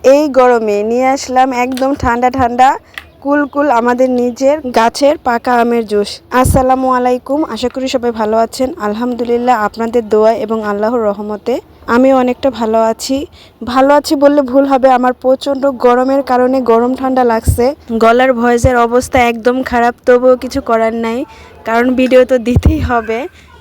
এই গরমে নিয়ে আসলাম একদম ঠান্ডা ঠান্ডা কুলকুল আমাদের নিজের গাছের পাকা আমের জুস। আসসালামু আলাইকুম, আশা করি সবাই ভালো আছেন। আলহামদুলিল্লাহ, আপনাদের দোয়া এবং আল্লাহর রহমতে আমি অনেকটা ভালো আছি। ভালো আছি বললে ভুল হবে, আমার প্রচণ্ড গরমের কারণে গরম ঠান্ডা লাগছে। গলার ভয়েসের অবস্থা একদম খারাপ, তবুও কিছু করার নাই, কারণ ভিডিও তো দিতেই হবে।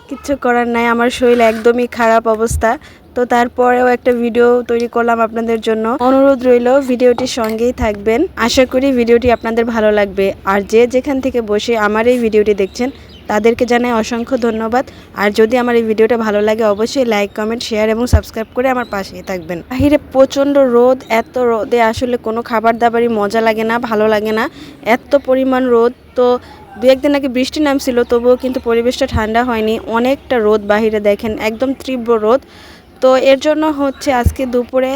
কিচ্ছু করার নাই, আমার শরীর একদমই খারাপ অবস্থা। তো তারপরেও একটা ভিডিও তৈরি করলাম আপনাদের জন্য। অনুরোধ রইল ভিডিওটির সঙ্গেই থাকবেন। আশা করি ভিডিওটি আপনাদের ভালো লাগবে। আর যে যেখান থেকে বসে আমার এই ভিডিওটি দেখছেন তাদেরকে জানাই অসংখ্য ধন্যবাদ। আর যদি আমার এই ভিডিওটা ভালো লাগে অবশ্যই লাইক, কমেন্ট, শেয়ার এবং সাবস্ক্রাইব করে আমার পাশেই থাকবেন। বাহিরে প্রচণ্ড রোদ, এত রোদে আসলে কোনো খাবার দাবারই মজা লাগে না, ভালো লাগে না, এত পরিমাণ রোদ। তো দু একদিন আগে বৃষ্টি নামছিল, তবুও কিন্তু পরিবেশটা ঠান্ডা হয়নি, অনেকটা রোদ বাহিরে, দেখেন একদম তীব্র রোদ। তো এর জন্য হচ্ছে আজকে দুপুরে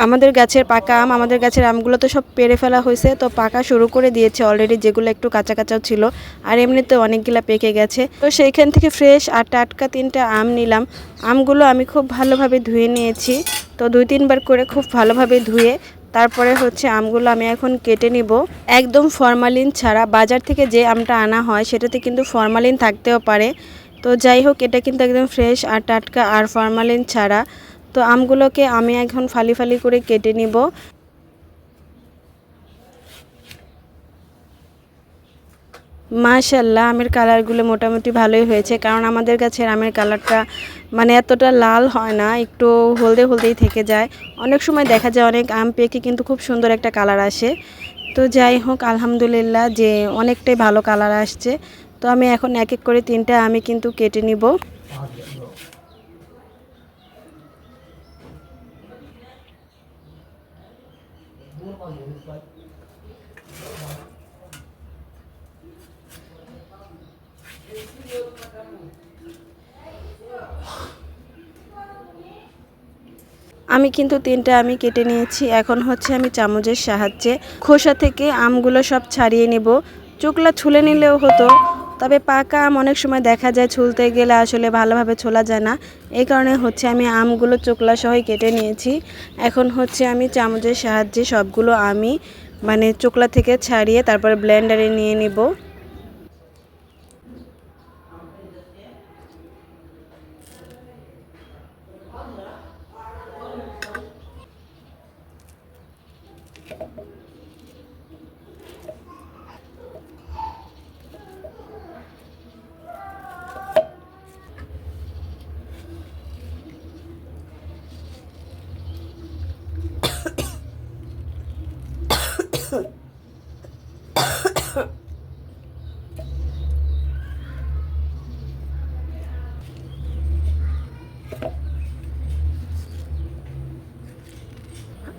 আমাদের গাছের পাকা আম, আমাদের গাছের আমগুলো তো সব পেড়ে ফেলা হয়েছে, তো পাকা শুরু করে দিয়েছে অলরেডি, যেগুলো একটু কাঁচা কাঁচাও ছিল, আর এমনিতে অনেকগুলা পেকে গেছে। তো সেইখান থেকে ফ্রেশ আর টাটকা 3টা আম নিলাম। আমগুলো আমি খুব ভালোভাবে ধুয়ে নিয়েছি, তো 2-3 বার করে খুব ভালোভাবে ধুয়ে তারপরে হচ্ছে আমগুলো আমি এখন কেটে নিব, একদম ফরমালিন ছাড়া। বাজার থেকে যে আমটা আনা হয় সেটাতে কিন্তু ফরমালিন থাকতেও পারে। তো যাই হোক, এটা কিন্তু একদম ফ্রেশ আর টাটকা আর ফরমালিন ছাড়া। তো আমগুলোকে আমি এখন ফালি ফালি করে কেটে নিব। মাশাআল্লাহ, আমের কালারগুলো মোটামুটি ভালোই হয়েছে, কারণ আমাদের গাছের আমের কালারটা মানে এতটা লাল হয় না, একটু হলদে হলদেই থেকে যায়। অনেক সময় দেখা যায় অনেক আম পেকে কিন্তু খুব সুন্দর একটা কালার আসে। তো যাই হোক, আলহামদুলিল্লাহ যে অনেকটাই ভালো কালার আসছে। তো আমি এখন এক এক করে 3টা আমি কিন্তু কেটে নিব। আমি কিন্তু 3টা আমি কেটে নিয়েছি। এখন হচ্ছে আমি চামচের সাহায্যে খোসা থেকে আমগুলো সব ছাড়িয়ে নেব। চোকলা ছুলে নিলেও হতো, তবে পাকা আম অনেক সময় দেখা যায় ছুলতে গেলে আসলে ভালোভাবে ছোলা যায় না। এই কারণে হচ্ছে আমি আমগুলো চোকলা সহই কেটে নিয়েছি। এখন হচ্ছে আমি চামচের সাহায্যে সবগুলো আমি মানে চোকলা থেকে ছাড়িয়ে তারপর ব্লেন্ডারে নিয়ে নিব।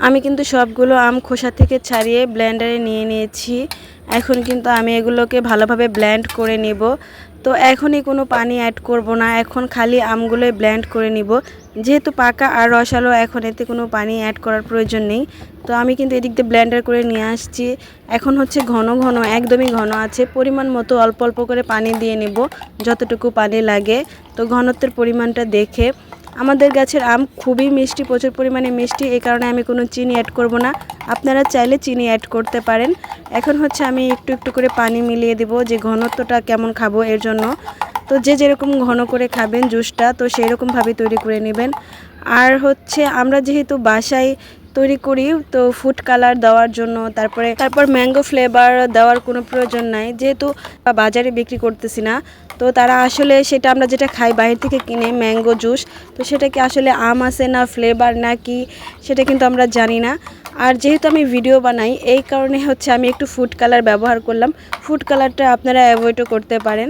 আমি কিন্তু সবগুলো আম খোসা থেকে ছাড়িয়ে ব্লেন্ডারে নিয়ে নিয়েছি। এখন কিন্তু আমি এগুলোকে ভালোভাবে ব্লেন্ড করে নিব। তো এখনই কোনো পানি অ্যাড করব না, এখন খালি আমগুলোই ব্লেন্ড করে নিব। যেহেতু পাকা আর রসালো, এখন এতে কোনো পানি অ্যাড করার প্রয়োজন নেই। তো আমি কিন্তু এদিক দিয়ে ব্লেন্ডার করে নিয়ে আসছি। এখন হচ্ছে ঘন ঘন, একদমই ঘন আছে, পরিমাণ মতো অল্প অল্প করে পানি দিয়ে নেব, যতটুকু পানি লাগে। তো ঘনত্বের পরিমাণটা দেখে। আমাদের গাছের আম খুবই মিষ্টি, প্রচুর পরিমাণে মিষ্টি, এই কারণে আমি কোনো চিনি অ্যাড করব না। আপনারা চাইলে চিনি অ্যাড করতে পারেন। এখন হচ্ছে আমি একটু একটু করে পানি মিলিয়ে দেব, যে ঘনত্বটা কেমন খাবো এর জন্য। তো যে যেরকম ঘন করে খাবেন জুসটা, তো সেই রকমভাবে তৈরি করে নেবেন। আর হচ্ছে আমরা যেহেতু বাসায় তৈরি করি, তো ফুড কালার দেওয়ার জন্য তারপর ম্যাঙ্গো ফ্লেভার দেওয়ার কোনো প্রয়োজন নাই, যেহেতু বাজারে বিক্রি করতেছি না। তো তারা আসলে সেটা আমরা যেটা খাই বাইরে থেকে কিনে ম্যাঙ্গো জুস, তো সেটা কি আসলে আম আছে না ফ্লেভার না কি, সেটা কিন্তু আমরা জানি না। আর যেহেতু আমি ভিডিও বানাই, এই কারণে হচ্ছে আমি একটু ফুড কালার ব্যবহার করলাম। ফুড কালারটা আপনারা অ্যাভয়েডও করতে পারেন।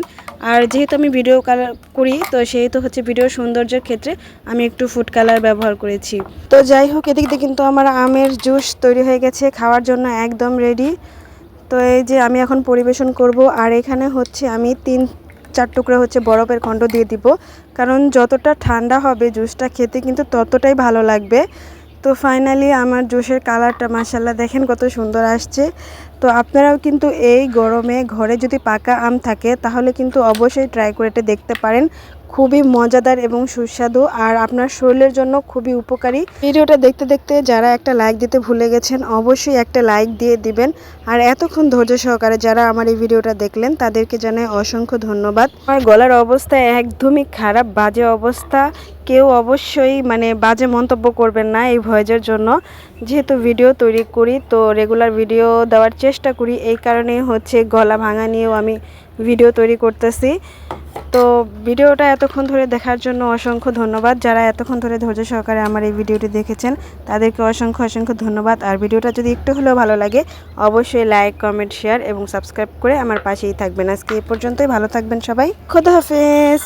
আর যেহেতু আমি ভিডিও কালার করি, তো সেহেতু হচ্ছে ভিডিও সৌন্দর্যের ক্ষেত্রে আমি একটু ফুড কালার ব্যবহার করেছি। তো যাই হোক, এদিক দিয়ে কিন্তু আমার আমের জুস তৈরি হয়ে গেছে, খাওয়ার জন্য একদম রেডি। তো এই যে আমি এখন পরিবেশন করব। আর এখানে হচ্ছে আমি 3-4 টুকরা হচ্ছে বরফের খণ্ড দিয়ে দিব, কারণ যতটা ঠান্ডা হবে জুসটা খেতে কিন্তু ততটাই ভালো লাগবে। তো ফাইনালি আমার জুসের কালারটা মাশাআল্লাহ দেখেন কত সুন্দর আসছে। তো আপনারাও কিন্তু এই গরমে ঘরে যদি পাকা আম থাকে তাহলে কিন্তু অবশ্যই ট্রাই করে এটা দেখতে পারেন। খুবই মজাদার এবং সুস্বাদু আর আপনার শরীরের জন্য খুবই উপকারী। ভিডিওটা দেখতে দেখতে যারা একটা লাইক দিতে ভুলে গেছেন অবশ্যই একটা লাইক দিয়ে দিবেন। আর এতক্ষণ ধৈর্য সহকারে যারা আমার এই ভিডিওটা দেখলেন তাদেরকে জানাই অসংখ্য ধন্যবাদ। আমার গলার অবস্থা একদমই খারাপ, বাজে অবস্থা। কেউ অবশ্যই বাজে মন্তব্য করবেন না এই ভয়েসের জন্য। যেহেতু ভিডিও তৈরি করি তো রেগুলার ভিডিও দেওয়ার চেষ্টা করি, এই কারণেই হচ্ছে গলা ভাঙা নিয়েও আমি ভিডিও তৈরি করতেছি। তো ভিডিওটা এতক্ষণ ধরে দেখার জন্য অসংখ্য ধন্যবাদ। যারা এতক্ষণ ধরে ধৈর্য সহকারে আমার এই ভিডিওটি দেখেছেন তাদেরকে অসংখ্য অসংখ্য ধন্যবাদ। আর ভিডিওটা যদি একটু হলেও ভালো লাগে অবশ্যই লাইক, কমেন্ট, শেয়ার এবং সাবস্ক্রাইব করে আমার পাশেই থাকবেন। আজকে এই পর্যন্তই, ভালো থাকবেন সবাই। খোদা হাফেজ।